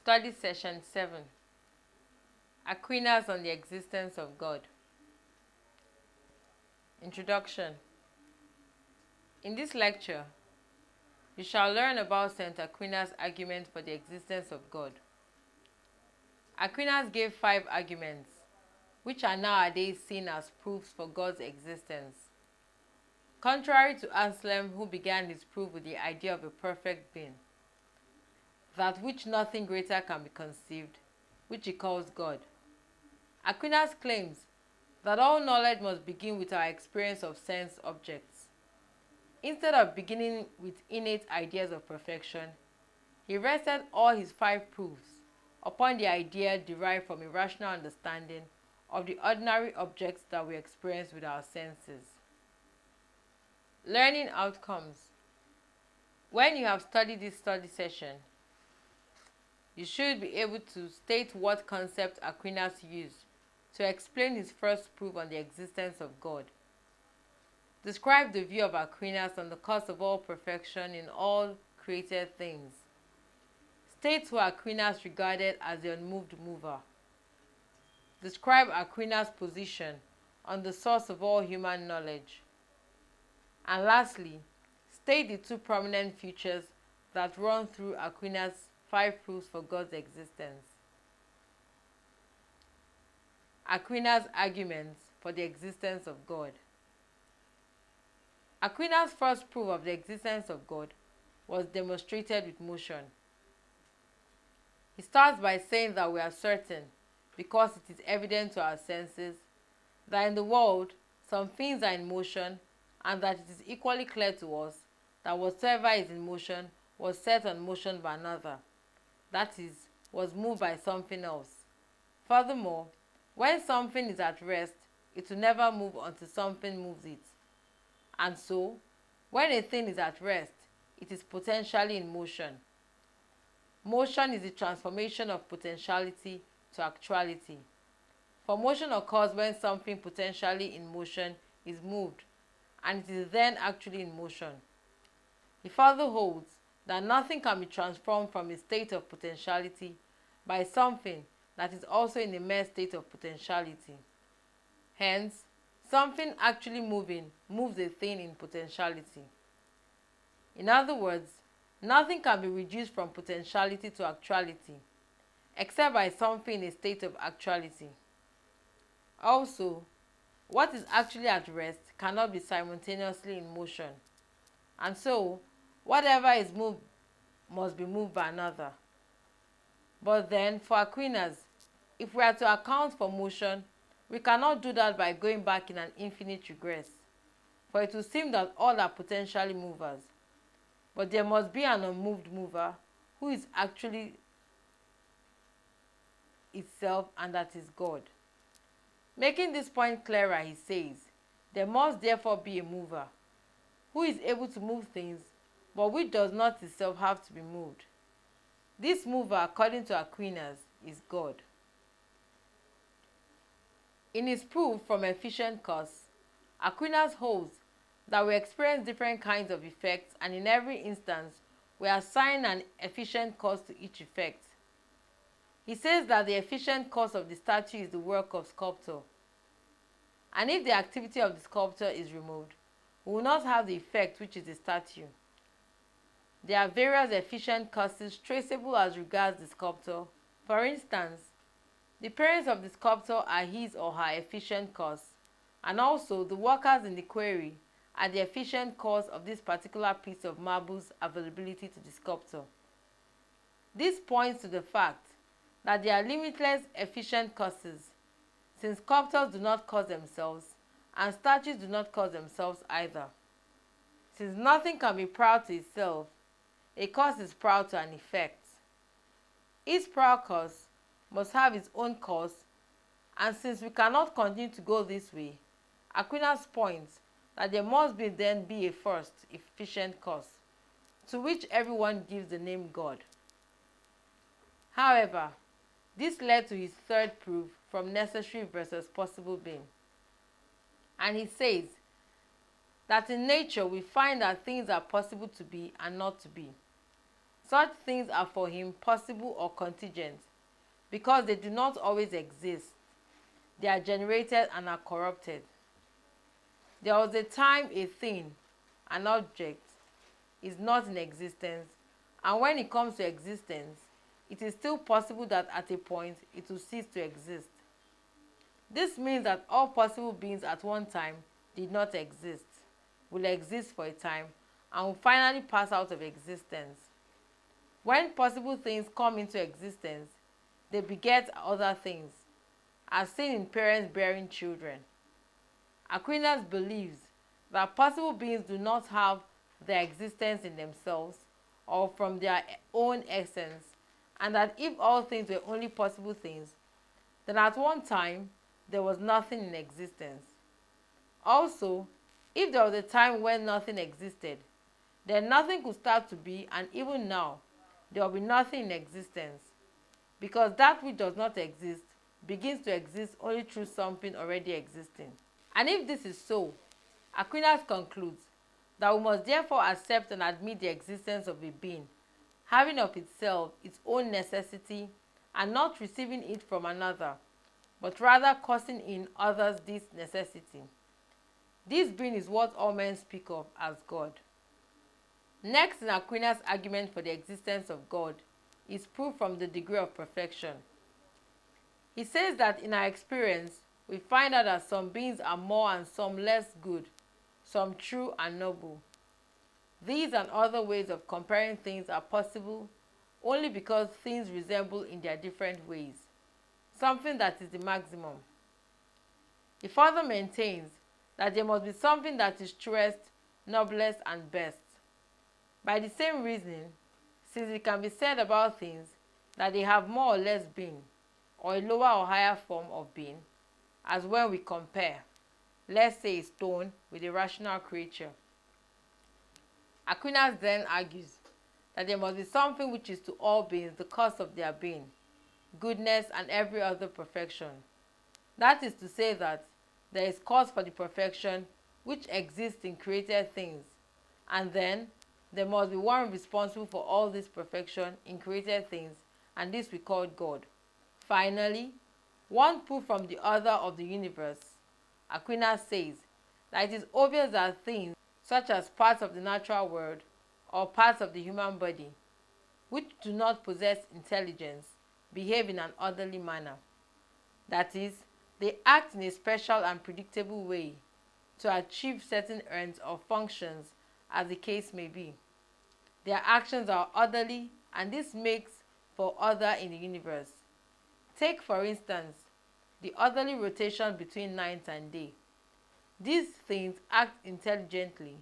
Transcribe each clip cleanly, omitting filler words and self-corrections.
Study Session 7. Aquinas on the Existence of God. Introduction. In this lecture, you shall learn about St. Aquinas' argument for the existence of God. Aquinas gave 5 arguments, which are nowadays seen as proofs for God's existence. Contrary to Anselm, who began his proof with the idea of a perfect being, that which nothing greater can be conceived, which he calls God, Aquinas claims that all knowledge must begin with our experience of sense objects. Instead of beginning with innate ideas of perfection, he rested all his 5 proofs upon the idea derived from a rational understanding of the ordinary objects that we experience with our senses. Learning outcomes. When you have studied this study session, you should be able to state what concept Aquinas used to explain his first proof on the existence of God. Describe the view of Aquinas on the cause of all perfection in all created things. State who Aquinas regarded as the unmoved mover. Describe Aquinas' position on the source of all human knowledge. And lastly, state the 2 prominent features that run through Aquinas' 5 proofs for God's existence. Aquinas' arguments for the existence of God. Aquinas' first proof of the existence of God was demonstrated with motion. He starts by saying that we are certain, because it is evident to our senses, that in the world some things are in motion, and that it is equally clear to us that whatsoever is in motion was set on motion by another, that is, was moved by something else. Furthermore, when something is at rest, it will never move until something moves it. And so, when a thing is at rest, it is potentially in motion. Motion is the transformation of potentiality to actuality. For motion occurs when something potentially in motion is moved, and it is then actually in motion. He further holds that nothing can be transformed from a state of potentiality by something that is also in a mere state of potentiality. Hence, something actually moving moves a thing in potentiality. In other words, nothing can be reduced from potentiality to actuality, except by something in a state of actuality. Also, what is actually at rest cannot be simultaneously in motion, and so whatever is moved must be moved by another. But then, for Aquinas, if we are to account for motion, we cannot do that by going back in an infinite regress, for it will seem that all are potentially movers. But there must be an unmoved mover who is actually itself, and that is God. Making this point clearer, he says, there must therefore be a mover who is able to move things, but which does not itself have to be moved. This mover, according to Aquinas, is God. In his proof from efficient cause, Aquinas holds that we experience different kinds of effects, and in every instance we assign an efficient cause to each effect. He says that the efficient cause of the statue is the work of sculptor, and if the activity of the sculptor is removed, we will not have the effect which is the statue. There are various efficient causes traceable as regards the sculptor. For instance, the parents of the sculptor are his or her efficient cause, and also the workers in the quarry are the efficient cause of this particular piece of marble's availability to the sculptor. This points to the fact that there are limitless efficient causes, since sculptors do not cause themselves, and statues do not cause themselves either. Since nothing can be prior to itself, a cause is prior to an effect. Each prior cause must have its own cause, and since we cannot continue to go this way, Aquinas points that there must then be a first efficient cause, to which everyone gives the name God. However, this led to his third proof from necessary versus possible being. And he says that in nature we find that things are possible to be and not to be. Such things are for him possible or contingent, because they do not always exist. They are generated and are corrupted. There was a time a thing, an object, is not in existence, and when it comes to existence, it is still possible that at a point it will cease to exist. This means that all possible beings at one time did not exist, will exist for a time, and will finally pass out of existence. When possible things come into existence, they beget other things, as seen in parents bearing children. Aquinas believes that possible beings do not have their existence in themselves or from their own essence, and that if all things were only possible things, then at one time there was nothing in existence. Also, if there was a time when nothing existed, then nothing could start to be, and even now there will be nothing in existence, because that which does not exist begins to exist only through something already existing. And if this is so, Aquinas concludes that we must therefore accept and admit the existence of a being, having of itself its own necessity, and not receiving it from another, but rather causing in others this necessity. This being is what all men speak of as God. Next in Aquinas' argument for the existence of God is proof from the degree of perfection. He says that in our experience, we find out that some beings are more and some less good, some true and noble. These and other ways of comparing things are possible only because things resemble in their different ways, something that is the maximum. He further maintains that there must be something that is truest, noblest, and best. By the same reasoning, since it can be said about things that they have more or less being, or a lower or higher form of being, as when we compare, let's say, a stone with a rational creature. Aquinas then argues that there must be something which is to all beings the cause of their being, goodness, and every other perfection. That is to say that there is cause for the perfection which exists in created things, and then there must be one responsible for all this perfection in created things, and this we call God. Finally, one proof from the author of the universe, Aquinas says that it is obvious that things such as parts of the natural world or parts of the human body, which do not possess intelligence, behave in an orderly manner. That is, they act in a special and predictable way to achieve certain ends or functions as the case may be. Their actions are orderly, and this makes for order in the universe. Take, for instance, the orderly rotation between night and day. These things act intelligently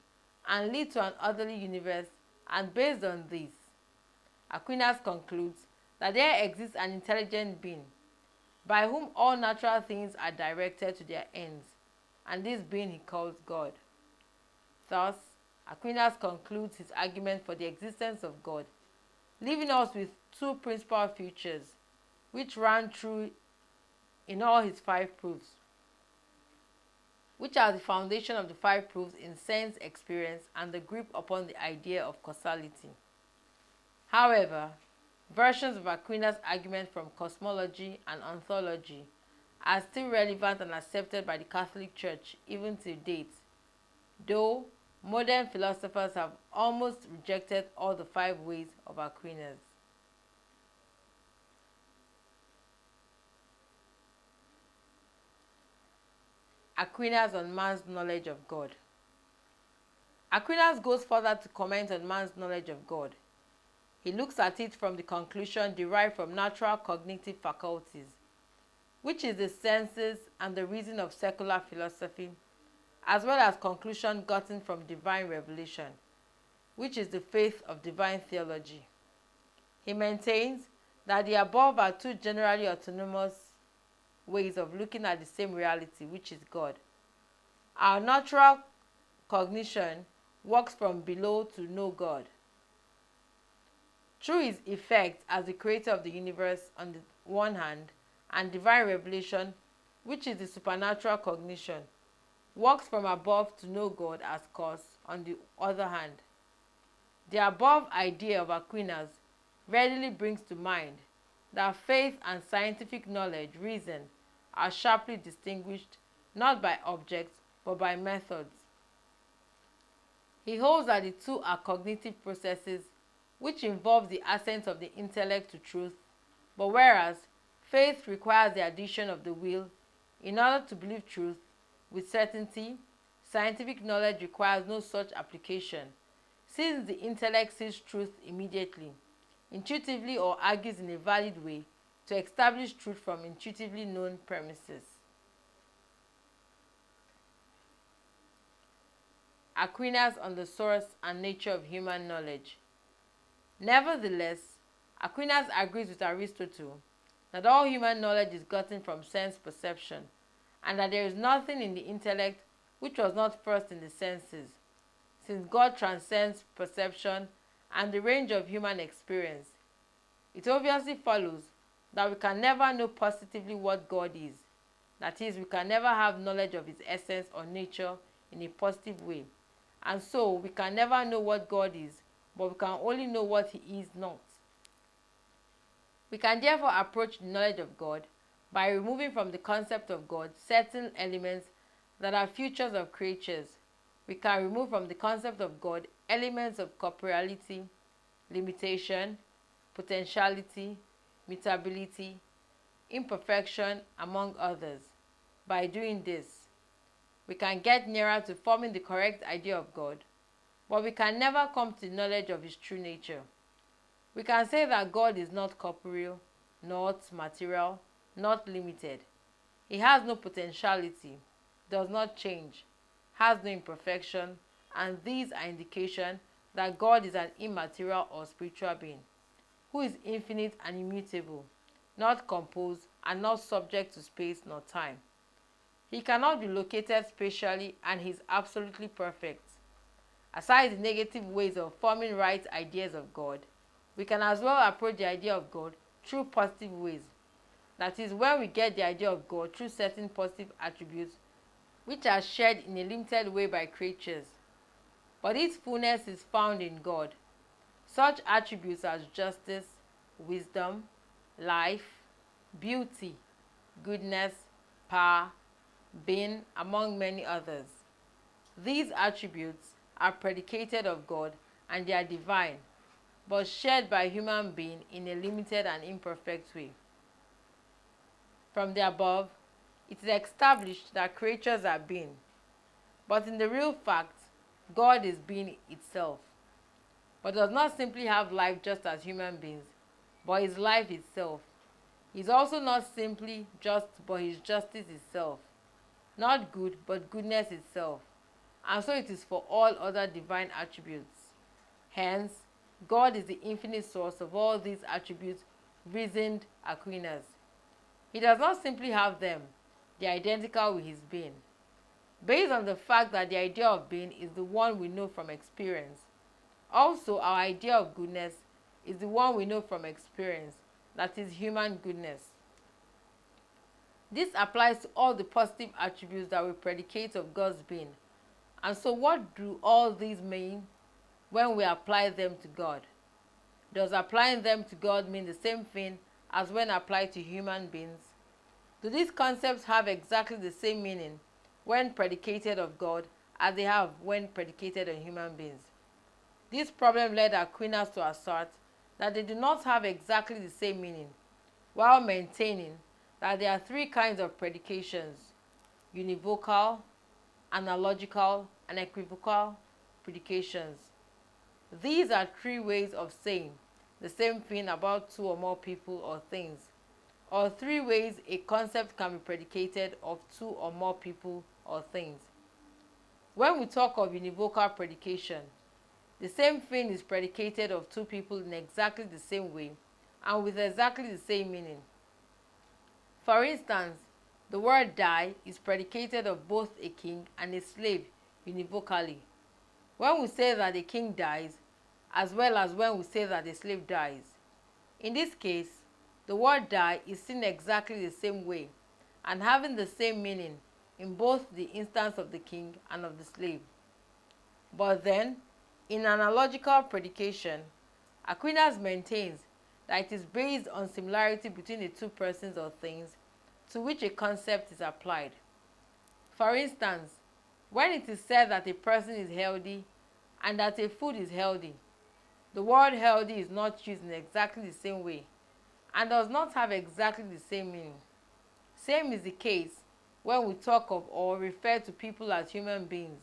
and lead to an orderly universe, and based on this, Aquinas concludes that there exists an intelligent being, by whom all natural things are directed to their ends, and this being he calls God. Thus, Aquinas concludes his argument for the existence of God, leaving us with two principal features, which ran through in all his 5 proofs, which are the foundation of the 5 proofs in sense experience and the grip upon the idea of causality. However, versions of Aquinas' argument from cosmology and ontology are still relevant and accepted by the Catholic Church even to date, though modern philosophers have almost rejected all the 5 ways of Aquinas. Aquinas on man's knowledge of God. Aquinas goes further to comment on man's knowledge of God. He looks at it from the conclusion derived from natural cognitive faculties, which is the senses and the reason of secular philosophy, as well as conclusion gotten from divine revelation, which is the faith of divine theology. He maintains that the above are 2 generally autonomous ways of looking at the same reality, which is God. Our natural cognition works from below to know God, through his effect as the creator of the universe on the one hand, and divine revelation, which is the supernatural cognition, works from above to know God as cause on the other hand. The above idea of Aquinas readily brings to mind that faith and scientific knowledge, reason, are sharply distinguished not by objects but by methods. He holds that the two are cognitive processes which involve the ascent of the intellect to truth, but whereas faith requires the addition of the will in order to believe truth with certainty, scientific knowledge requires no such application, since the intellect sees truth immediately, intuitively, or argues in a valid way to establish truth from intuitively known premises. Aquinas on the source and nature of human knowledge. Nevertheless, Aquinas agrees with Aristotle that all human knowledge is gotten from sense perception, and that there is nothing in the intellect which was not first in the senses, since God transcends perception and the range of human experience. It obviously follows that we can never know positively what God is. That is, we can never have knowledge of His essence or nature in a positive way. And so, we can never know what God is, but we can only know what He is not. We can therefore approach the knowledge of God by removing from the concept of God certain elements that are features of creatures. We can remove from the concept of God elements of corporeality, limitation, potentiality, mutability, imperfection, among others. By doing this, we can get nearer to forming the correct idea of God, but we can never come to the knowledge of His true nature. We can say that God is not corporeal, not material, not limited. He has no potentiality, does not change, has no imperfection, and these are indications that God is an immaterial or spiritual being, who is infinite and immutable, not composed and not subject to space nor time. He cannot be located spatially, and He is absolutely perfect. Aside the negative ways of forming right ideas of God, we can as well approach the idea of God through positive ways. That is, when we get the idea of God through certain positive attributes which are shared in a limited way by creatures, but its fullness is found in God. Such attributes as justice, wisdom, life, beauty, goodness, power, being, among many others. These attributes are predicated of God and they are divine, but shared by human being in a limited and imperfect way. From the above, it is established that creatures are being, but in the real fact, God is being itself, but does not simply have life just as human beings, but is life itself. He is also not simply just, but His justice itself, not good, but goodness itself, and so it is for all other divine attributes. Hence, God is the infinite source of all these attributes, reasoned Aquinas. He does not simply have them, they are identical with His being. Based on the fact that the idea of being is the one we know from experience, also our idea of goodness is the one we know from experience, that is human goodness. This applies to all the positive attributes that we predicate of God's being. And so what do all these mean when we apply them to God? Does applying them to God mean the same thing as when applied to human beings? Do these concepts have exactly the same meaning when predicated of God as they have when predicated on human beings? This problem led Aquinas to assert that they do not have exactly the same meaning, while maintaining that there are three kinds of predications: univocal, analogical, and equivocal predications. These are three ways of saying the same thing about two or more people or things, or three ways a concept can be predicated of two or more people or things. When we talk of univocal predication, the same thing is predicated of two people in exactly the same way and with exactly the same meaning. For instance, the word die is predicated of both a king and a slave univocally. When we say that a king dies, as well as when we say that a slave dies. In this case, the word die is seen exactly the same way and having the same meaning in both the instance of the king and of the slave. But then, In analogical predication, Aquinas maintains that it is based on similarity between the two persons or things to which a concept is applied. For instance, when it is said that a person is healthy and that a food is healthy, the word healthy is not used in exactly the same way and does not have exactly the same meaning. Same is the case when we talk of or refer to people as human beings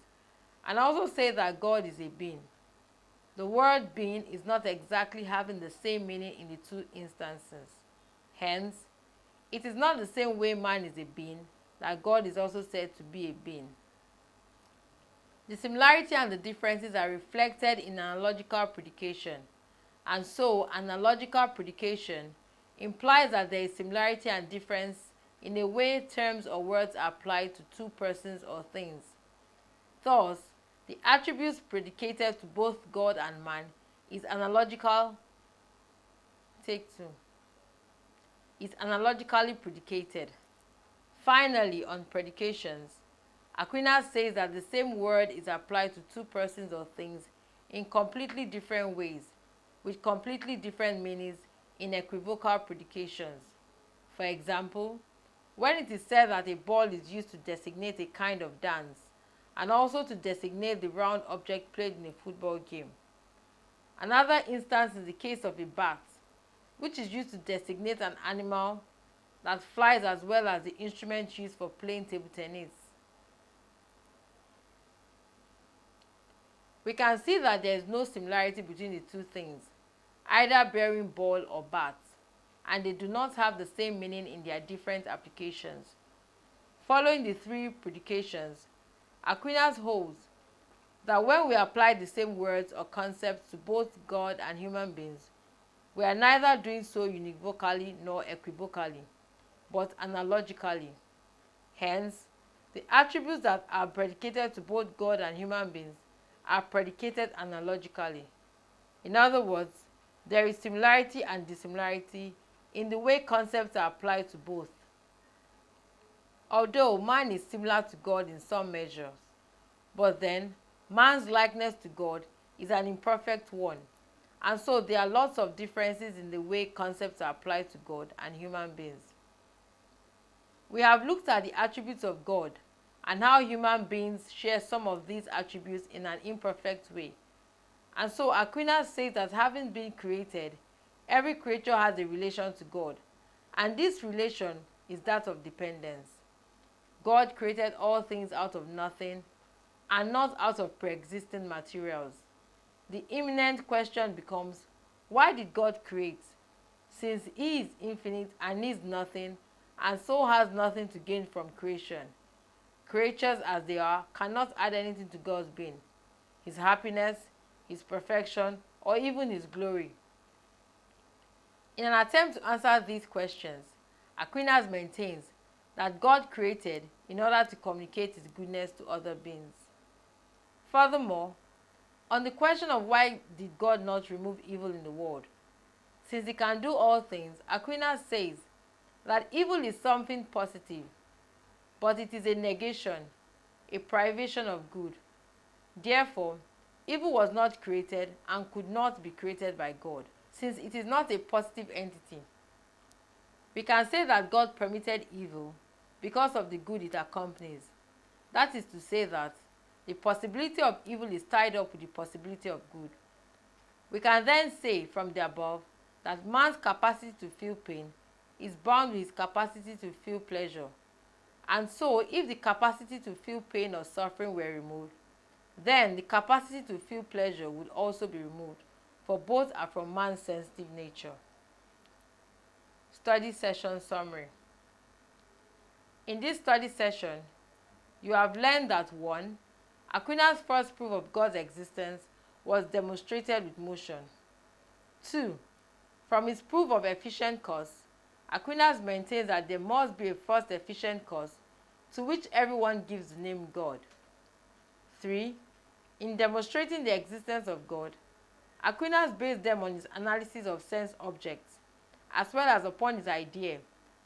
and also say that God is a being. The word being is not exactly having the same meaning in the two instances. Hence, it is not the same way man is a being that God is also said to be a being. The similarity and the differences are reflected in analogical predication, and so analogical predication implies that there is similarity and difference in the way terms or words are applied to two persons or things. Thus, the attributes predicated to both God and man is analogically predicated. Finally, on predications, Aquinas says that the same word is applied to two persons or things in completely different ways, with completely different meanings in equivocal predications. For example, when it is said that a ball is used to designate a kind of dance, and also to designate the round object played in a football game. Another instance is the case of a bat, which is used to designate an animal that flies as well as the instrument used for playing table tennis. We can see that there is no similarity between the two things, either bearing ball or bat, and they do not have the same meaning in their different applications. Following the three predications, Aquinas holds that when we apply the same words or concepts to both God and human beings, we are neither doing so univocally nor equivocally, but analogically. Hence, the attributes that are predicated to both God and human beings are predicated analogically. In other words, there is similarity and dissimilarity in the way concepts are applied to both. Although man is similar to God in some measures, but then man's likeness to God is an imperfect one, and so there are lots of differences in the way concepts are applied to God and human beings. We have looked at the attributes of God and how human beings share some of these attributes in an imperfect way. And so Aquinas says that having been created, every creature has a relation to God, and this relation is that of dependence. God created all things out of nothing and not out of pre-existing materials. The imminent question becomes, why did God create? Since He is infinite and needs nothing, and so has nothing to gain from creation. Creatures as they are cannot add anything to God's being, His happiness, His perfection, or even His glory. In an attempt to answer these questions, Aquinas maintains that God created in order to communicate His goodness to other beings. Furthermore, on the question of why did God not remove evil in the world, since He can do all things, Aquinas says that evil is something positive, but it is a negation, a privation of good. Therefore, evil was not created and could not be created by God, since it is not a positive entity. We can say that God permitted evil because of the good it accompanies. That is to say that the possibility of evil is tied up with the possibility of good. We can then say from the above that man's capacity to feel pain is bound with his capacity to feel pleasure. And so, if the capacity to feel pain or suffering were removed, then the capacity to feel pleasure would also be removed, for both are from man's sensitive nature. Study session summary. In this study session, you have learned that 1. Aquinas' first proof of God's existence was demonstrated with motion. 2. From his proof of efficient cause, Aquinas maintains that there must be a first efficient cause to which everyone gives the name God. 3. In demonstrating the existence of God, Aquinas based them on his analysis of sense objects, as well as upon his idea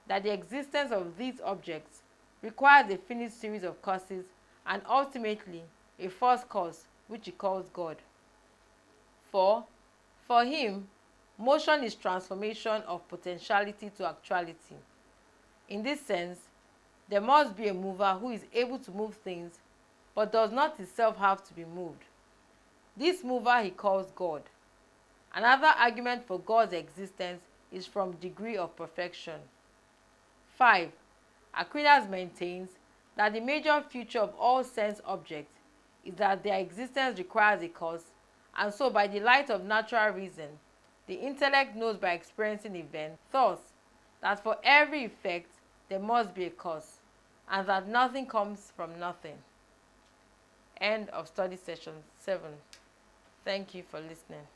that the existence of these objects requires a finite series of causes and ultimately a first cause, which he calls God. 4. For him, motion is transformation of potentiality to actuality. In this sense, there must be a mover who is able to move things, but does not itself have to be moved. This mover he calls God. Another argument for God's existence is from degree of perfection. 5. Aquinas maintains that the major feature of all sense objects is that their existence requires a cause, and so by the light of natural reason, the intellect knows by experiencing events, thus, that for every effect there must be a cause, and that nothing comes from nothing. End of study session 7. Thank you for listening.